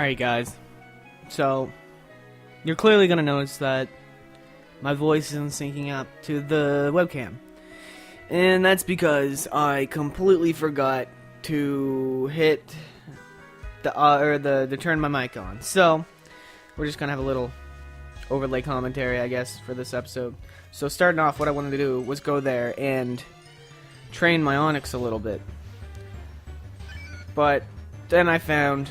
Alright guys, so you're clearly going to notice that my voice isn't syncing up to the webcam. And that's because I completely forgot to hit the turn my mic on. So, we're just going to have a little overlay commentary, I guess, for this episode. So starting off, what I wanted to do was go there and train my Onyx a little bit. But then I found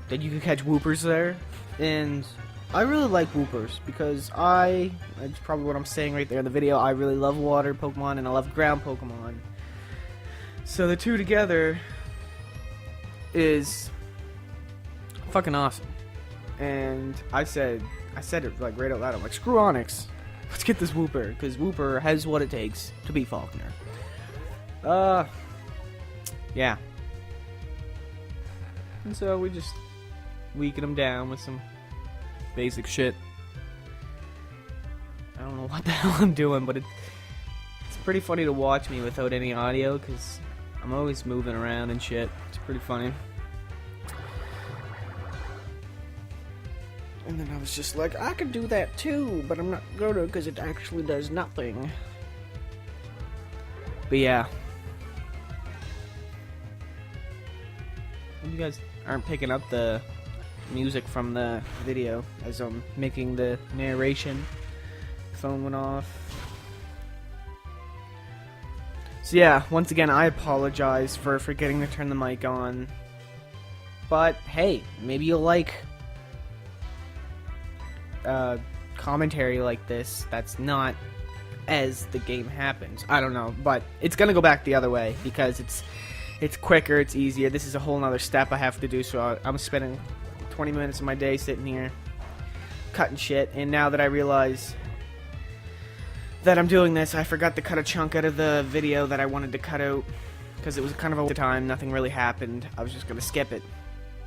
that you could catch Woopers there, and I really like Woopers because that's probably what I'm saying right there in the video, I really love water Pokemon and I love ground Pokemon. So the two together is fucking awesome. And I said it like right out loud, I'm like, screw Onyx, let's get this Wooper, because Wooper has what it takes to beat Falkner. Yeah. And so we just weaken him down with some basic shit. I don't know what the hell I'm doing, but it's pretty funny to watch me without any audio, because I'm always moving around and shit. It's pretty funny. And then I was just like, I could do that too, but I'm not gonna, because it actually does nothing. But yeah. You guys aren't picking up the music from the video as I'm making the narration. Phone went off. So yeah, once again, I apologize for forgetting to turn the mic on. But hey, maybe you'll like commentary like this that's not as the game happens. I don't know, but it's gonna go back the other way because it's quicker, it's easier. This is a whole nother step I have to do, so I'm spending 20 minutes of my day sitting here cutting shit, and now that I realize that I'm doing this, I forgot to cut a chunk out of the video that I wanted to cut out because it was kind of a time, nothing really happened. I was just going to skip it.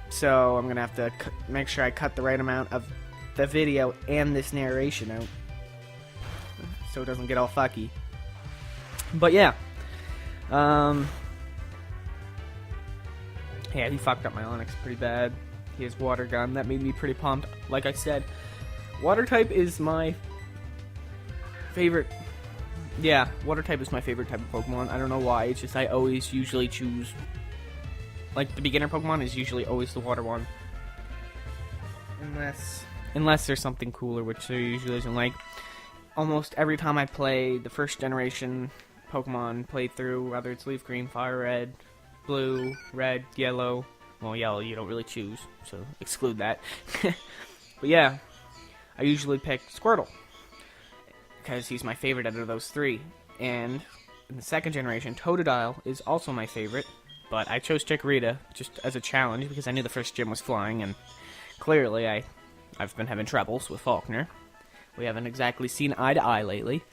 So I'm going to have to make sure I cut the right amount of the video and this narration out so it doesn't get all fucky. But yeah. Yeah, he fucked up my Onyx pretty bad. He has Water Gun. That made me pretty pumped. Like I said, Water type is my favorite. Yeah, Water type is my favorite type of Pokemon. I don't know why. It's just I always usually choose. Like, the beginner Pokemon is usually always the Water one. Unless there's something cooler, which there usually isn't. Like, almost every time I play the first generation Pokemon playthrough, whether it's Leaf Green, Fire Red, Blue, Red, Yellow. Well, Yellow you don't really choose, so exclude that. But yeah, I usually pick Squirtle because he's my favorite out of those three. And in the second generation, Totodile is also my favorite, but I chose Chikorita just as a challenge because I knew the first gym was flying, and clearly I've been having troubles with Falkner. We haven't exactly seen eye to eye lately.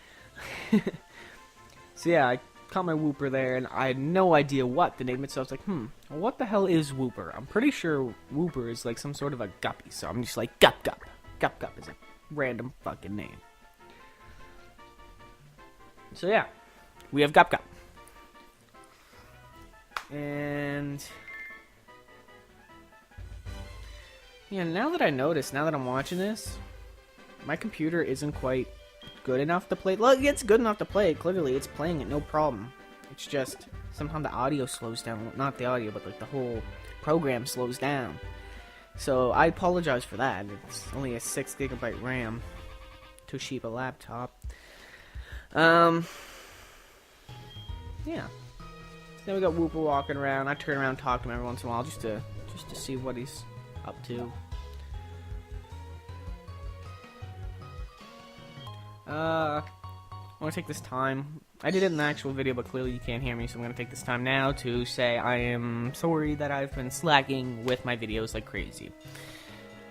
So yeah, I caught my Wooper there, and I had no idea what to name it, so I was like, what the hell is Wooper? I'm pretty sure Wooper is like some sort of a guppy, so I'm just like, Gup Gup. Gup Gup is a random fucking name. So yeah, we have Gup Gup. And yeah, now that I'm watching this, my computer isn't quite good enough to play. Look, it's good enough to play it. Clearly, it's playing it, no problem. It's just sometimes the audio slows down. Not the audio, but like the whole program slows down. So I apologize for that. It's only a 6 GB RAM Toshiba laptop. Yeah. So then we got Wooper walking around. I turn around and talk to him every once in a while just to see what he's up to. I want to take this time. I did it in the actual video, but clearly you can't hear me, so I'm going to take this time now to say I am sorry that I've been slacking with my videos like crazy.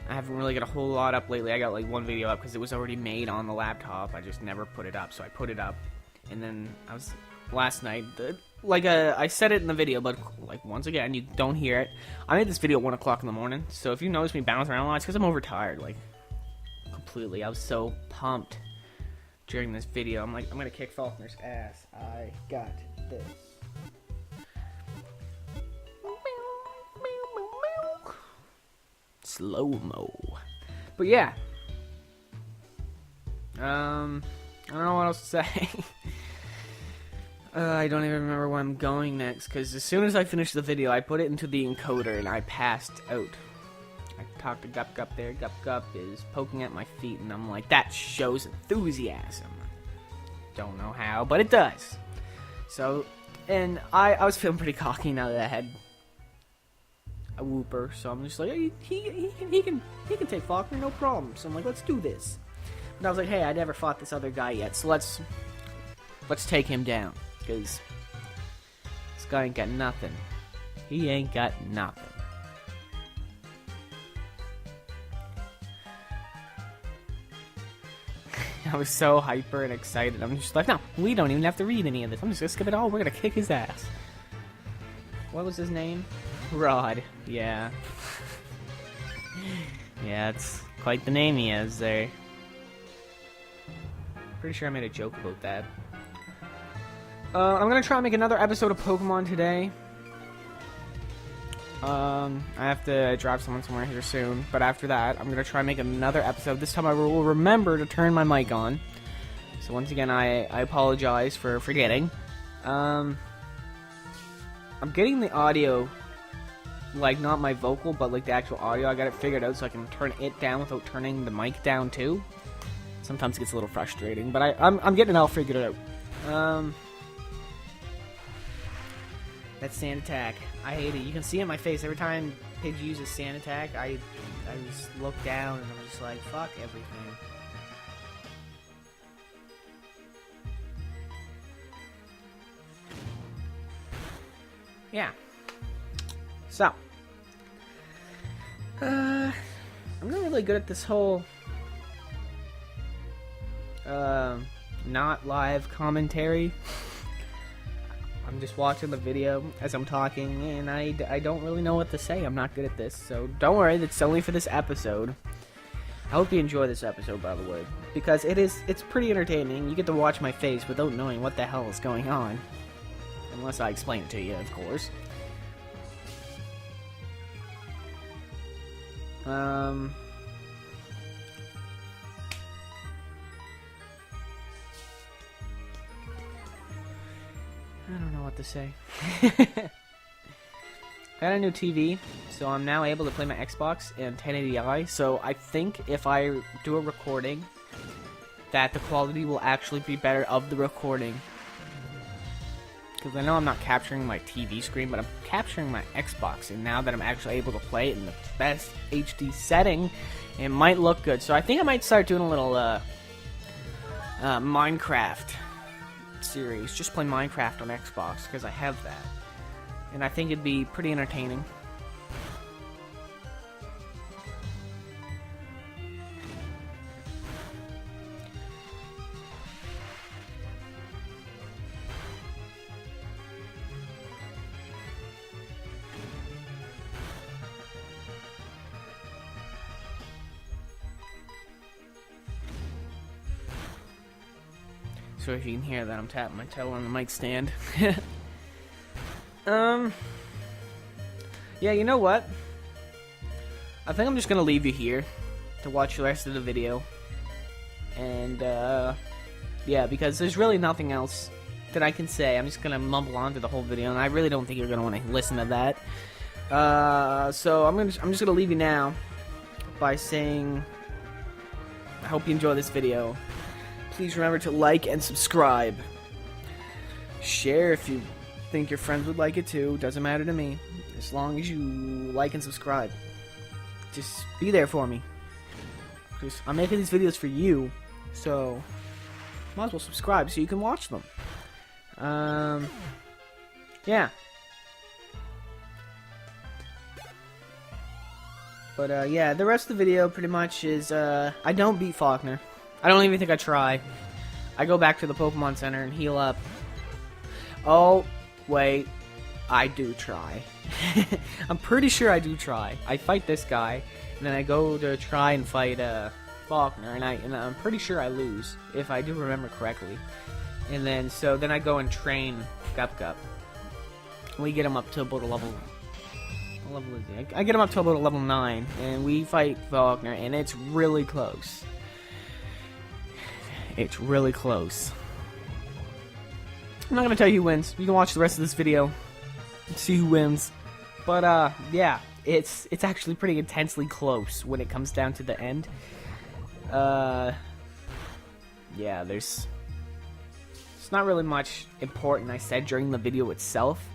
I haven't really got a whole lot up lately. I got like one video up because it was already made on the laptop. I just never put it up, so I put it up. And then last night, I said it in the video, but like once again, you don't hear it. I made this video at 1 o'clock in the morning, so if you notice me bounce around a lot, it's because I'm overtired, like completely. I was so pumped during this video. I'm like, I'm gonna kick Falkner's ass. I got this. slow-mo. But yeah. I don't know what else to say. I don't even remember where I'm going next, because as soon as I finished the video, I put it into the encoder and I passed out. I talked to Gup Gup there. Gup Gup is poking at my feet, and I'm like, that shows enthusiasm. Don't know how, but it does. So, and I was feeling pretty cocky now that I had a whooper, so I'm just like, hey, he can take Falkner, no problem. So I'm like, let's do this. And I was like, hey, I never fought this other guy yet, so let's take him down, because this guy ain't got nothing. He ain't got nothing. I was so hyper and excited. I'm just like, no, we don't even have to read any of this. I'm just gonna skip it all. We're gonna kick his ass. What was his name? Rod. Yeah. Yeah, it's quite the name he has there. Pretty sure I made a joke about that. I'm gonna try and make another episode of Pokemon today. I have to drive someone somewhere here soon, but after that, I'm gonna try and make another episode. This time I will remember to turn my mic on. So once again, I apologize for forgetting. I'm getting the audio, like, not my vocal, but like the actual audio. I got it figured out so I can turn it down without turning the mic down too. Sometimes it gets a little frustrating, but I'm getting it all figured out. That sand attack, I hate it. You can see it in my face every time Pidgey uses sand attack. I just look down and I'm just like, fuck everything. Yeah. So, I'm not really good at this whole not live commentary. I'm just watching the video as I'm talking, and I don't really know what to say. I'm not good at this, so don't worry, that's only for this episode. I hope you enjoy this episode, by the way, because it's pretty entertaining. You get to watch my face without knowing what the hell is going on. Unless I explain it to you, of course. I don't know what to say. I got a new TV, so I'm now able to play my Xbox in 1080i, so I think if I do a recording, that the quality will actually be better of the recording. Because I know I'm not capturing my TV screen, but I'm capturing my Xbox, and now that I'm actually able to play it in the best HD setting, it might look good. So I think I might start doing a little Minecraft series. Just play Minecraft on Xbox, because I have that. And I think it'd be pretty entertaining. So if you can hear that, I'm tapping my toe on the mic stand. Yeah, you know what? I think I'm just gonna leave you here to watch the rest of the video. And, yeah, because there's really nothing else that I can say. I'm just gonna mumble on to the whole video, and I really don't think you're gonna want to listen to that. So I'm just gonna leave you now by saying, I hope you enjoy this video. Please remember to like and subscribe. Share if you think your friends would like it too. Doesn't matter to me. As long as you like and subscribe. Just be there for me. Because I'm making these videos for you. So, might as well subscribe so you can watch them. Yeah. But, yeah, the rest of the video pretty much is, I don't beat Falkner. I don't even think I try. I go back to the Pokemon Center and heal up. Oh, wait. I do try. I'm pretty sure I do try. I fight this guy, and then I go to try and fight Falkner, and I'm pretty sure I lose, if I do remember correctly. And then, then I go and train Gup Gup. We get him up to about What level is he? I get him up to about level 9, and we fight Falkner, and it's really close. It's really close. I'm not gonna tell you who wins. You can watch the rest of this video and see who wins. But yeah, it's actually pretty intensely close when it comes down to the end. Yeah, it's not really much important I said during the video itself,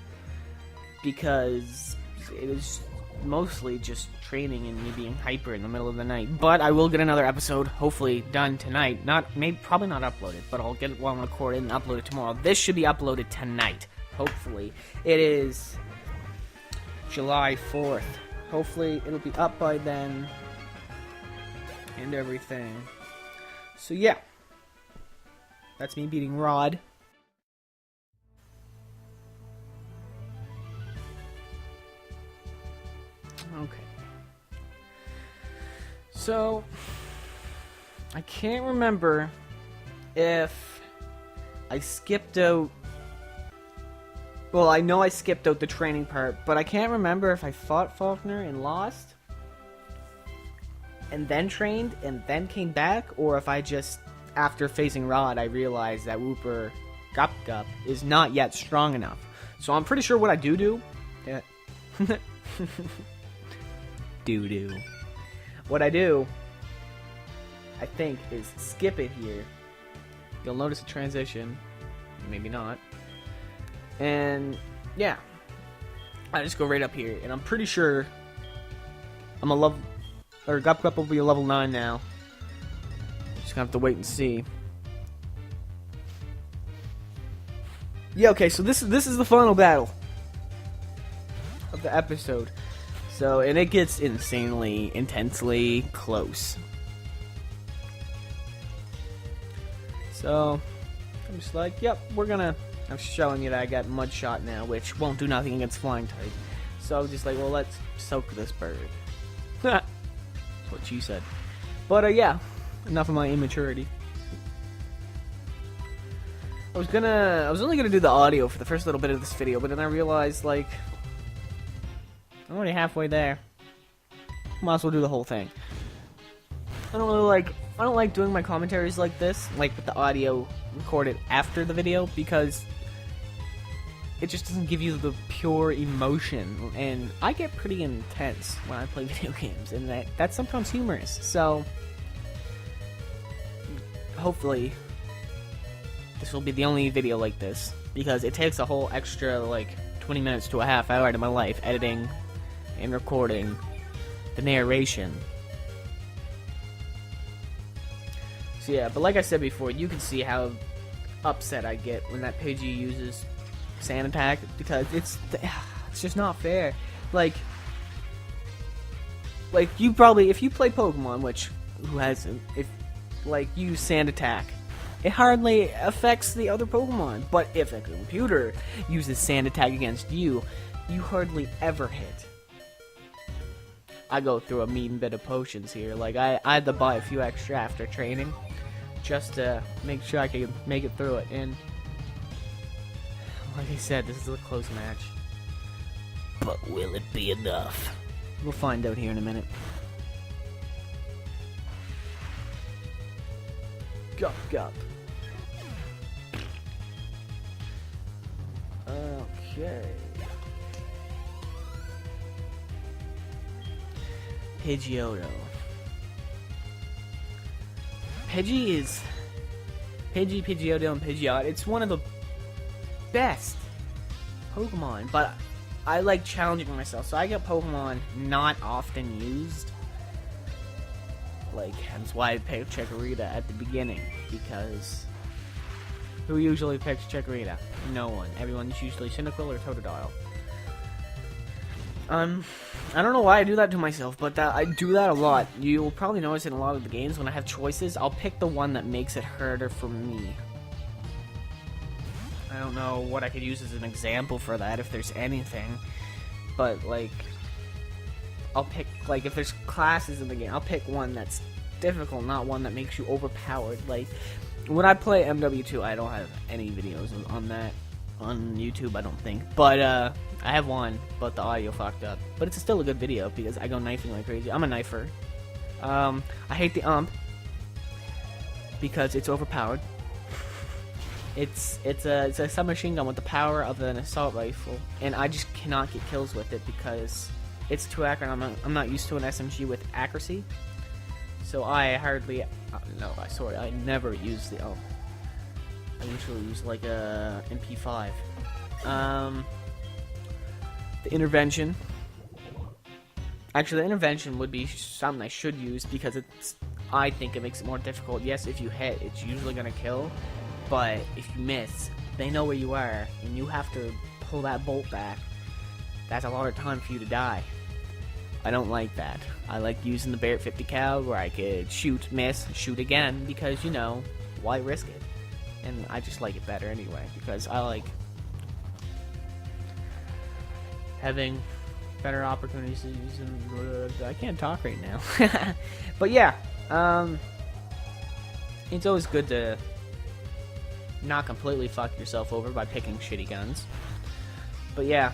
because it is mostly just training and me being hyper in the middle of the night. But I will get another episode, hopefully done tonight. Probably not uploaded, but I'll get it while I'm recording and upload it tomorrow. This should be uploaded tonight, hopefully. It is July 4th. Hopefully it'll be up by then and everything. So yeah, that's me beating Rod. Okay. So, I can't remember if I skipped out... Well, I know I skipped out the training part, but I can't remember if I fought Falkner and lost, and then trained, and then came back, or if I just, after facing Rod, I realized that Wooper Gup Gup is not yet strong enough. So I'm pretty sure what I do... Yeah. Do. What I do, I think, is skip it here. You'll notice a transition. Maybe not. And, yeah. I just go right up here. And I'm pretty sure I'm a level... Or Gup Gup will be a level 9 now. Just gonna have to wait and see. Yeah, okay, so this is the final battle of the episode. So, and it gets insanely, intensely close. So, I'm just like, yep, I'm showing you that I got Mudshot now, which won't do nothing against Flying type. So I'm just like, well, let's soak this bird. That's what she said. But, yeah, enough of my immaturity. I was only gonna do the audio for the first little bit of this video, but then I realized, like, I'm already halfway there. Might as well do the whole thing. I don't like doing my commentaries like this, like with the audio recorded after the video, because it just doesn't give you the pure emotion, and I get pretty intense when I play video games, and that's sometimes humorous. So hopefully this will be the only video like this, because it takes a whole extra like 20 minutes to a half hour out of my life editing and recording the narration. So yeah, but like I said before, you can see how upset I get when that Pidgey uses Sand Attack, because it's just not fair. Like you probably, if you play Pokemon, which who hasn't, if like you use Sand Attack, it hardly affects the other Pokemon. But if a computer uses Sand Attack against you, you hardly ever hit. I go through a mean bit of potions here. Like, I had to buy a few extra after training, just to make sure I could make it through it. And, like I said, this is a close match. But will it be enough? We'll find out here in a minute. Gup Gup. Okay. Pidgeotto. Pidgeotto, and Pidgeot. It's one of the best Pokemon, but I like challenging myself, so I get Pokemon not often used. Like, hence why I picked Chikorita at the beginning, because who usually picks Chikorita? No one. Everyone's usually Cynical or Totodile. I don't know why I do that to myself, but I do that a lot. You'll probably notice in a lot of the games when I have choices, I'll pick the one that makes it harder for me. I don't know what I could use as an example for that, if there's anything. But, like, I'll pick, like, if there's classes in the game, I'll pick one that's difficult, not one that makes you overpowered. Like, when I play MW2, I don't have any videos on that on YouTube, I don't think. But, I have one, but the audio fucked up. But it's still a good video because I go knifing like crazy. I'm a knifer. I hate the because it's overpowered. It's a submachine gun with the power of an assault rifle, and I just cannot get kills with it because it's too accurate. I'm not used to an SMG with accuracy, so I hardly. I never use the. I usually use like a MP5. The intervention. Actually, the intervention would be something I should use because I think it makes it more difficult. Yes, if you hit, it's usually gonna kill. But if you miss, they know where you are, and you have to pull that bolt back. That's a lot of time for you to die. I don't like that. I like using the Barrett 50 cal where I could shoot, miss, shoot again, because, you know, why risk it? And I just like it better anyway, because I like having better opportunities to use them. I can't talk right now. But yeah, it's always good to not completely fuck yourself over by picking shitty guns. But yeah.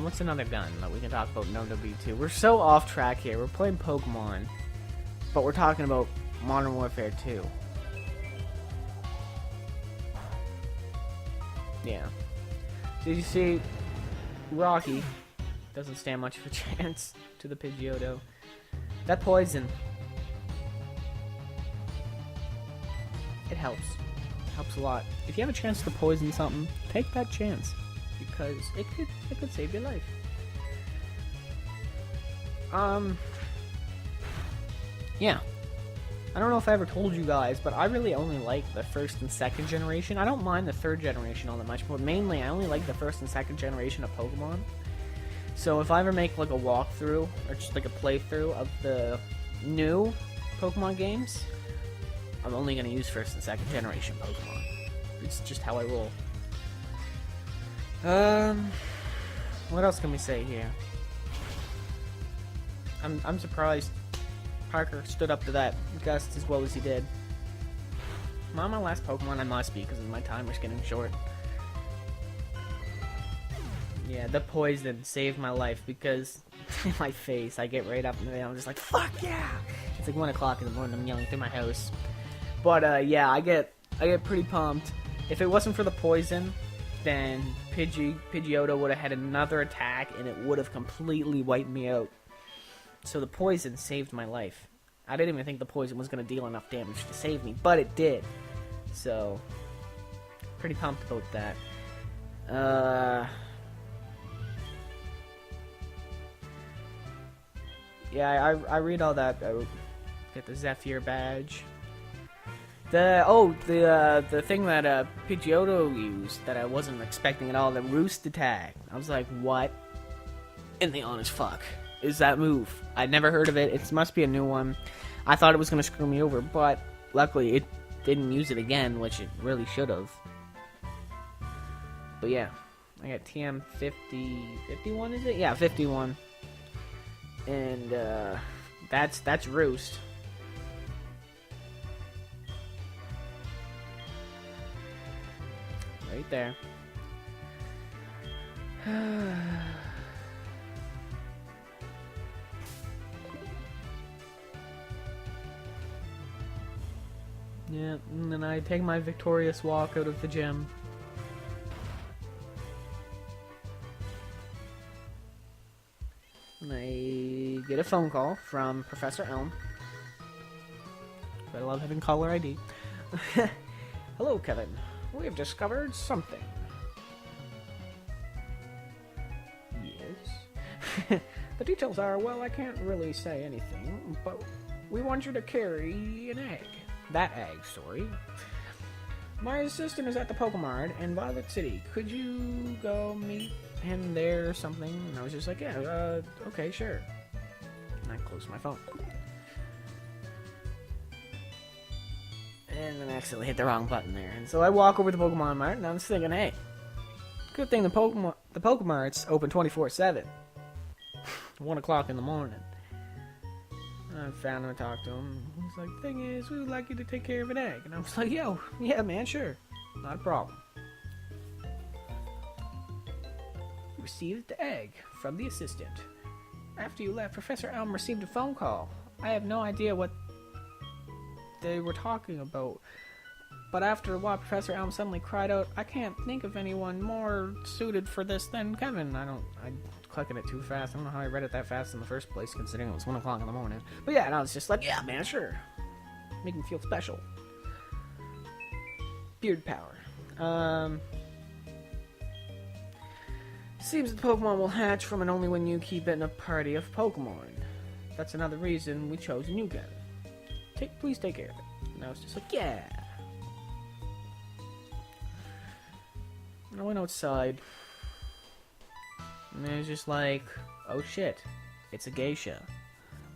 What's another gun that we can talk about in OW2? We're so off track here. We're playing Pokemon, but we're talking about Modern Warfare 2. Yeah. Did you see Rocky doesn't stand much of a chance to the Pidgeotto. That poison. It helps. It helps a lot. If you have a chance to poison something, take that chance. Because it could save your life. Yeah. I don't know if I ever told you guys, but I really only like the first and second generation. I don't mind the third generation all that much, but mainly I only like the first and second generation of Pokemon. So if I ever make like a walkthrough, or just like a playthrough of the new Pokemon games, I'm only going to use first and second generation Pokemon. It's just how I roll. What else can we say here? I'm surprised Parker stood up to that gust as well as he did. Am I my last Pokemon? I must be, because my timer's getting short. Yeah, the poison saved my life, because in my face, I get right up and I'm just like, fuck yeah! It's like 1 o'clock in the morning, I'm yelling through my house. But, yeah, I get pretty pumped. If it wasn't for the poison, then Pidgeotto would have had another attack, and it would have completely wiped me out. So the poison saved my life. I didn't even think the poison was going to deal enough damage to save me, but it did. So, pretty pumped about that. Yeah, I read all that out. Get the Zephyr badge. The thing that Pidgeotto used that I wasn't expecting at all, the Roost attack. I was like, what in the honest fuck is that move? I'd never heard of it. It must be a new one. I thought it was going to screw me over, but luckily it didn't use it again, which it really should have. But yeah, I got TM 51, is it? Yeah, 51. And that's Roost. Right there. Yeah, and then I take my victorious walk out of the gym. And I get a phone call from Professor Elm. I love having caller ID. Hello, Kevin. We have discovered something. Yes. The details are, well, I can't really say anything, but we want you to carry an egg. That egg, sorry. My assistant is at the Pokemon in Violet City. Could you go meet him there or something? And I was just like, yeah, okay, sure. And I closed my phone. And then I accidentally hit the wrong button there. And so I walk over to the Pokemon Mart, and I was thinking, hey, good thing the Pokemart's open 24/7. 1 o'clock in the morning. I found him and talked to him. He's like, thing is, we would like you to take care of an egg. And I was like, yo, yeah, man, sure. Not a problem. You received the egg from the assistant. After you left, Professor Elm received a phone call. I have no idea what they were talking about. But after a while, Professor Elm suddenly cried out, I can't think of anyone more suited for this than Kevin. I'm clicking it too fast. I don't know how I read it that fast in the first place, considering it was 1 o'clock in the morning. But yeah, and I was just like, yeah, man, sure. Make me feel special. Beard power. Seems the Pokemon will hatch from and only when you keep it in a party of Pokemon. That's another reason we chose a new guy. Please take care of it. And I was just like, yeah. And I went outside. And it was just like, oh shit, it's a geisha.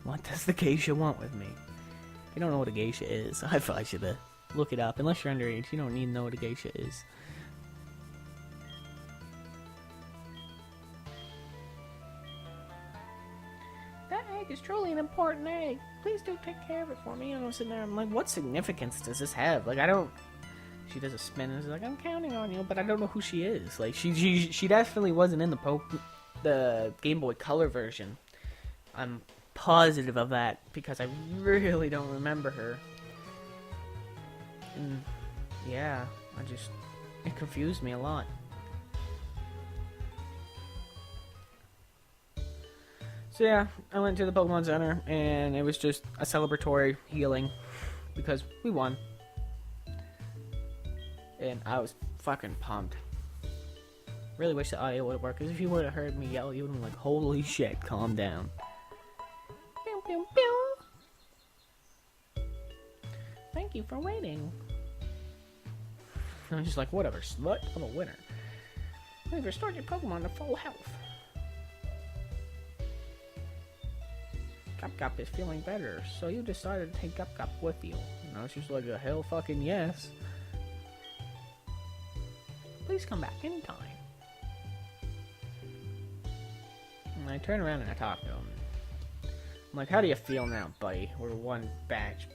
What does the geisha want with me? If you don't know what a geisha is, I advise you to look it up. Unless you're underage, you don't need to know what a geisha is. That egg is truly an important egg. Please do take care of it for me. And I'm sitting there, I'm like, what significance does this have? Like, I don't... She does a spin and is like, I'm counting on you, but I don't know who she is. Like, she definitely wasn't in the Game Boy Color version. I'm positive of that, because I really don't remember her. And, yeah, it confused me a lot. So yeah, I went to the Pokemon Center, and it was just a celebratory healing, because we won. And I was fucking pumped. Really wish the audio would have worked, because if you would have heard me yell, you would have been like, holy shit, calm down. Pew, pew, pew. Thank you for waiting. I was just like, whatever, slut, I'm a winner. We've restored your Pokemon to full health. Gup is feeling better, so you decided to take Gup with you. And I was just like, hell fucking yes. Please come back anytime. And I turn around and I talk to him. I'm like, how do you feel now, buddy? We're one batch.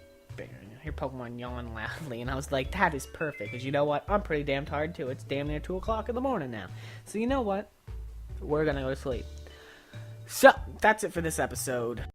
Your Pokemon yawn loudly, and I was like, that is perfect, because you know what? I'm pretty damn tired too. It's damn near 2 o'clock in the morning now. So you know what? We're gonna go to sleep. So, that's it for this episode.